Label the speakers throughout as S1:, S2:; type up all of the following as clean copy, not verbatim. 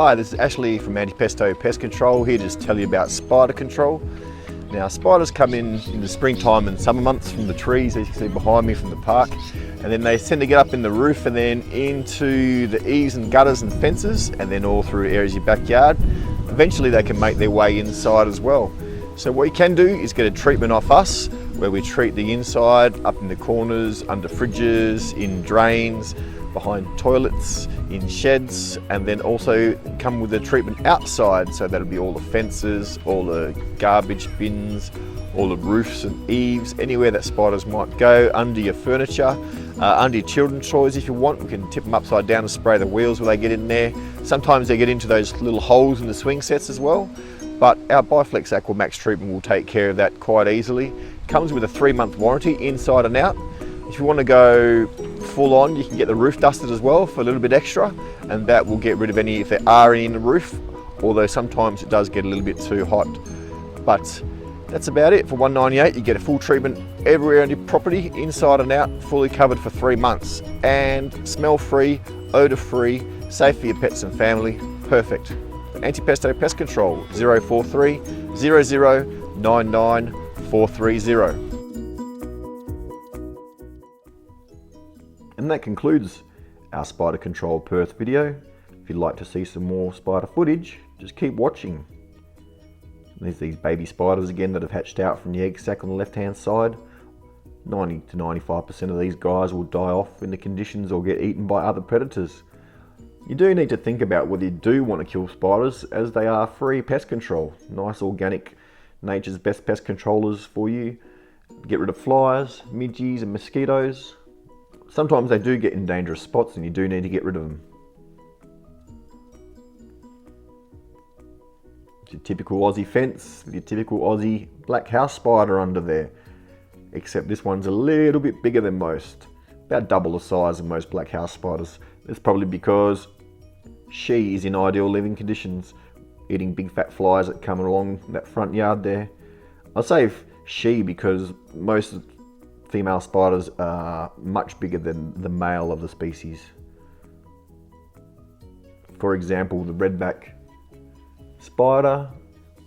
S1: Hi, this is Ashley from Anti-Pesto Pest Control, here to just tell you about spider control. Now, spiders come in the springtime and summer months from the trees, as you can see behind me from the park, and then they tend to get up in the roof and then into the eaves and gutters and fences, and then all through areas of your backyard. Eventually they can make their way inside as well. So what you can do is get a treatment off us, where we treat the inside, up in the corners, under fridges, in drains, behind toilets, in sheds, and then also come with a treatment outside, so that'll be all the fences, all the garbage bins, all the roofs and eaves, anywhere that spiders might go, under your furniture, under your children's toys if you want. We can tip them upside down and spray the wheels where they get in there. Sometimes they get into those little holes in the swing sets as well, but our Biflex Aqua Max treatment will take care of that quite easily. Comes with a 3-month warranty inside and out. If you want to go full on, you can get the roof dusted as well for a little bit extra, and that will get rid of any, if there are any in the roof, although sometimes it does get a little bit too hot. But that's about it. For $198 you get a full treatment everywhere on your property, inside and out, fully covered for 3 months, and smell free, odour free, safe for your pets and family. Perfect. Anti-Pesto Pest Control, 043 00 99 430. And that concludes our Spider Control Perth video. If you'd like to see some more spider footage, just keep watching. There's these baby spiders again that have hatched out from the egg sac on the left hand side. 90 to 95% of these guys will die off in the conditions or get eaten by other predators. You do need to think about whether you do want to kill spiders, as they are free pest control. Nice organic, nature's best pest controllers for you. Get rid of flies, midges and mosquitoes. Sometimes they do get in dangerous spots and you do need to get rid of them. It's your typical Aussie fence with your typical Aussie black house spider under there. Except this one's a little bit bigger than most. About double the size of most black house spiders. That's probably because she is in ideal living conditions, eating big fat flies that come along that front yard there. I'll say she because most female spiders are much bigger than the male of the species. For example, the Redback spider,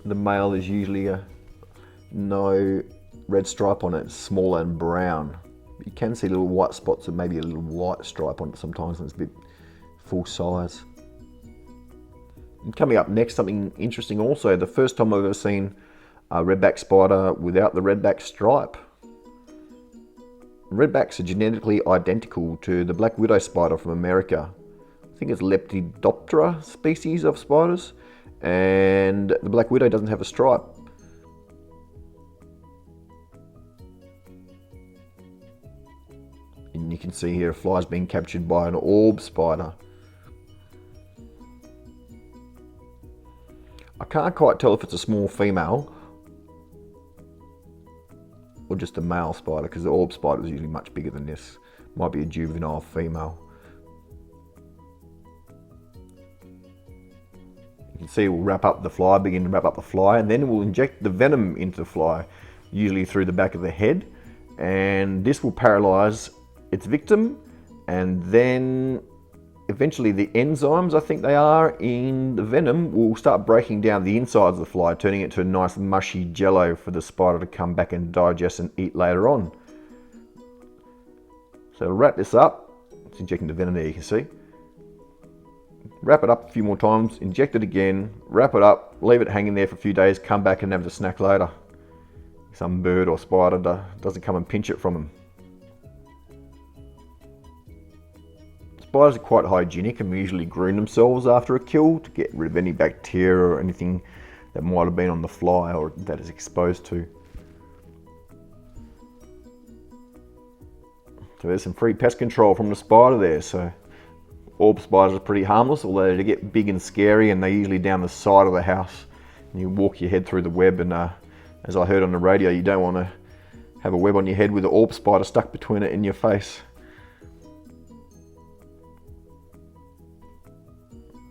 S1: the male is usually no red stripe on it, it's smaller and brown. You can see little white spots and maybe a little white stripe on it sometimes when it's a bit full size. And coming up next, something interesting also, the first time I've ever seen a Redback spider without the Redback stripe. Redbacks are genetically identical to the black widow spider from America. I think it's Lepidoptera species of spiders, and the black widow doesn't have a stripe. And you can see here a fly's being captured by an orb spider. I can't quite tell if it's a small female or just a male spider, because the orb spider is usually much bigger than this. Might be a juvenile female. You can see we'll wrap up the fly, begin to wrap up the fly, and then we'll inject the venom into the fly, usually through the back of the head, and this will paralyze its victim, and then eventually the enzymes, I think they are, in the venom will start breaking down the insides of the fly, turning it to a nice mushy jello for the spider to come back and digest and eat later on. So to wrap this up, it's injecting the venom there, you can see. Wrap it up a few more times, inject it again, wrap it up, leave it hanging there for a few days, come back and have the snack later. Some bird or spider doesn't come and pinch it from them. Spiders are quite hygienic and usually groom themselves after a kill to get rid of any bacteria or anything that might have been on the fly or that is exposed to. So there's some free pest control from the spider there. So orb spiders are pretty harmless, although they get big and scary, and they're usually down the side of the house. And you walk your head through the web, and as I heard on the radio, you don't want to have a web on your head with an orb spider stuck between it and your face.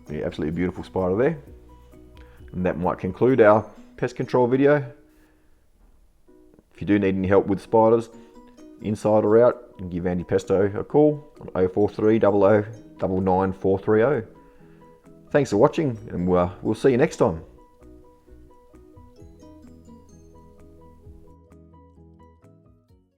S1: Yeah, absolutely beautiful spider there. And that might conclude our pest control video. If you do need any help with spiders, inside or out, you can give Anti-Pesto a call on 043 00 99 430. Thanks for watching, and we'll see you next time.